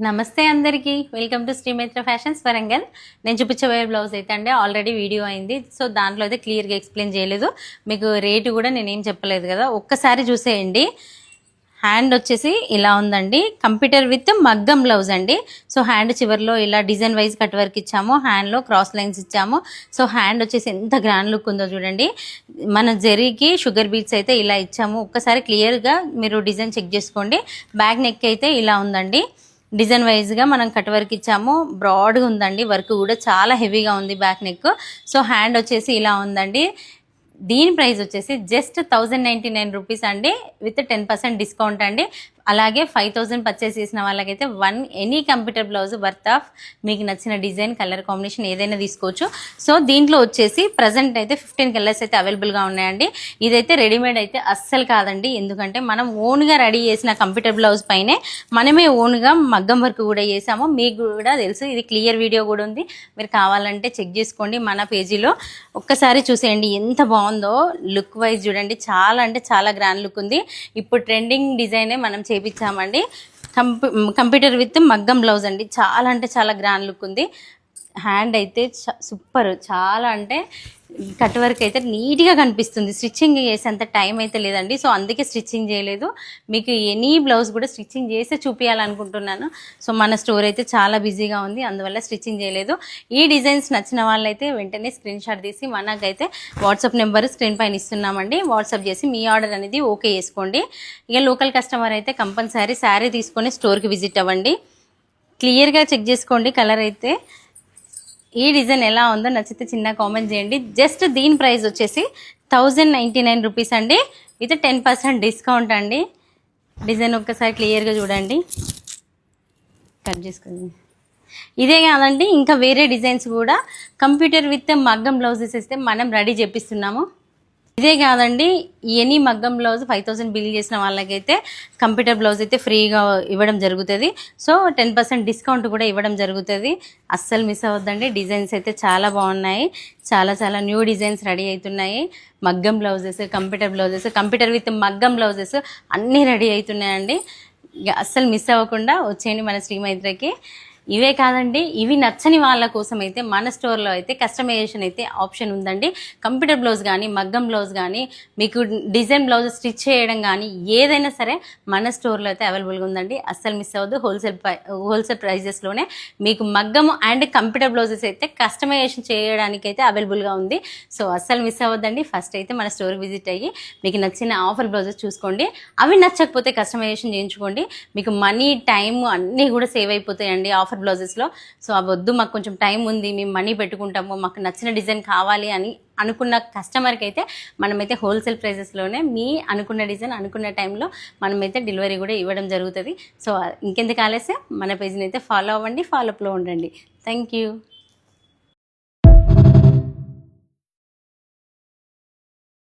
నమస్తే అందరికీ welcome to Srimitra fashions Warangal. నేను చూపించబోయే బ్లౌజ్ అయితే అండి ఆల్రెడీ వీడియో అయింది. సో దాంట్లో అయితే క్లియర్గా ఎక్స్ప్లెయిన్ చేయలేదు, మీకు రేటు కూడా నేనేం చెప్పలేదు కదా, ఒక్కసారి చూసేయండి. హ్యాండ్ వచ్చేసి ఇలా ఉందండి, కంప్యూటర్ విత్ మగ్గం బ్లౌజ్ అండి. సో హ్యాండ్ చివరిలో ఇలా డిజైన్ వైజ్ కట్ వర్క్ ఇచ్చాము, హ్యాండ్లో క్రాస్ లైన్స్ ఇచ్చాము. సో హ్యాండ్ వచ్చేసి ఎంత గ్రాండ్ లుక్ ఉందో చూడండి. మన జరీకి షుగర్ బీట్స్ అయితే ఇలా ఇచ్చాము. ఒక్కసారి క్లియర్గా మీరు డిజైన్ చెక్ చేసుకోండి. బ్యాక్ నెక్ అయితే ఇలా ఉందండి, డిజైన్ వైజ్గా మనం కట్ వర్క్ ఇచ్చాము. బ్రాడ్గా ఉందండి, వర్క్ కూడా చాలా హెవీగా ఉంది బ్యాక్ నెక్. సో హ్యాండ్ వచ్చేసి ఇలా ఉందండి. దీని ప్రైస్ వచ్చేసి జస్ట్ 1099 రూపీస్ అండి, విత్ 10% డిస్కౌంట్ అండి. అలాగే 5000 పర్చేస్ చేసిన వాళ్ళకైతే any computer blouse worth of మీకు నచ్చిన డిజైన్ కలర్ కాంబినేషన్ ఏదైనా తీసుకోవచ్చు. సో దీంట్లో వచ్చేసి ప్రజెంట్ అయితే 15 కలర్స్ అయితే అవైలబుల్గా ఉన్నాయండి. ఇదైతే రెడీమేడ్ అయితే అస్సలు కాదండి, ఎందుకంటే మనం ఓన్గా రెడీ చేసిన కంప్యూటర్ బ్లౌజ్ పైనే మనమే ఓన్గా మగ్గం వర్క్ కూడా చేసాము. మీకు కూడా తెలుసు, ఇది క్లియర్ వీడియో కూడా ఉంది, మీరు కావాలంటే చెక్ చేసుకోండి మన పేజీలో. ఒక్కసారి చూసేయండి ఎంత బాగుందో. లుక్ వైజ్ చూడండి, చాలా అంటే చాలా గ్రాండ్ లుక్ ఉంది. ఇప్పుడు ట్రెండింగ్ డిజైనే మనం చేపించామండి. కంప్యూటర్ విత్ మగ్గం బ్లౌజ్ అండి, చాలా అంటే చాలా గ్రాండ్ లుక్ ఉంది. హ్యాండ్ అయితే సూపర్, చాలా అంటే కట్ వర్క్ అయితే నీట్గా కనిపిస్తుంది. స్టిచ్చింగ్ చేసేంత టైం అయితే లేదండి, సో అందుకే స్టిచ్చింగ్ చేయలేదు. మీకు ఎనీ బ్లౌజ్ కూడా స్టిచ్చింగ్ చేసే చూపించాలనుకుంటున్నాను. సో మన స్టోర్ అయితే చాలా బిజీగా ఉంది, అందువల్ల స్టిచ్చింగ్ చేయలేదు. ఈ డిజైన్స్ నచ్చిన వాళ్ళైతే వెంటనే స్క్రీన్ షాట్ తీసి మనకైతే వాట్సాప్ నెంబర్ స్క్రీన్ పైన ఇస్తున్నామండి, వాట్సాప్ చేసి మీ ఆర్డర్ అనేది ఓకే చేసుకోండి. ఇక లోకల్ కస్టమర్ అయితే కంపల్సరీ శారీ తీసుకొని స్టోర్కి విజిట్ అవ్వండి. క్లియర్గా చెక్ చేసుకోండి కలర్ అయితే. ఈ డిజైన్ ఎలా ఉందో నచ్చితే చిన్న కామెంట్ చేయండి. జస్ట్ దీని ప్రైస్ వచ్చేసి 1099 రూపీస్ అండి, విత్ 10% డిస్కౌంట్ అండి. డిజైన్ ఒక్కసారి క్లియర్గా చూడండి, కట్ చేసుకోండి. ఇదే కాదండి, ఇంకా వేరే డిజైన్స్ కూడా కంప్యూటర్ విత్ మగ్గం బ్లౌజెస్ ఇస్తే మనం రెడీ చేపిస్తున్నాము. ఇదే కాదండి, ఎనీ మగ్గం బ్లౌజ్ 5000 బిల్ చేసిన వాళ్ళకైతే కంప్యూటర్ బ్లౌజ్ అయితే ఫ్రీగా ఇవ్వడం జరుగుతుంది. సో 10% డిస్కౌంట్ కూడా ఇవ్వడం జరుగుతుంది. అస్సలు మిస్ అవ్వద్దండి. డిజైన్స్ అయితే చాలా బాగున్నాయి, చాలా చాలా న్యూ డిజైన్స్ రెడీ అవుతున్నాయి. మగ్గం బ్లౌజెస్, కంప్యూటర్ విత్ మగ్గం బ్లౌజెస్ అన్నీ రెడీ అవుతున్నాయండి. అస్సలు మిస్ అవ్వకుండా వచ్చేయండి మన శ్రీమైత్రకి. ఇవే కాదండి, ఇవి నచ్చని వాళ్ళ కోసం అయితే మన స్టోర్లో అయితే కస్టమైజేషన్ అయితే ఆప్షన్ ఉందండి. కంప్యూటర్ బ్లౌజ్ కానీ మగ్గం బ్లౌజ్ కానీ మీకు డిజైన్ బ్లౌజ్ స్టిచ్ చేయడం కానీ ఏదైనా సరే మన స్టోర్లో అయితే అవైలబుల్గా ఉందండి. అస్సలు మిస్ అవ్వద్దు. హోల్సేల్ ప్రైజెస్లోనే మీకు మగ్గం అండ్ కంప్యూటర్ బ్లౌజెస్ అయితే కస్టమైజేషన్ చేయడానికి అయితే అవైలబుల్గా ఉంది. సో అస్సలు మిస్ అవ్వద్దండి. ఫస్ట్ అయితే మన స్టోర్కి విజిట్ అయ్యి మీకు నచ్చిన ఆఫర్ బ్లౌజెస్ చూసుకోండి. అవి నచ్చకపోతే కస్టమైజేషన్ చేయించుకోండి. మీకు మనీ, టైం అన్నీ కూడా సేవ్ అయిపోతాయండి ఆఫర్ బ్లౌజెస్లో. సో అవద్దు, మాకు కొంచెం టైం ఉంది, మేము మనీ పెట్టుకుంటాము, మాకు నచ్చిన డిజైన్ కావాలి అని అనుకున్న కస్టమర్కి అయితే మనమైతే హోల్సేల్ ప్రైజెస్లోనే మీ అనుకున్న డిజైన్ అనుకున్న టైంలో మనమైతే డెలివరీ కూడా ఇవ్వడం జరుగుతుంది. సో ఇంకెందుకు ఆలస్యం, మన పేజ్ని అయితే ఫాలో అవ్వండి, ఫాలోఅప్లో ఉండండి. Thank you.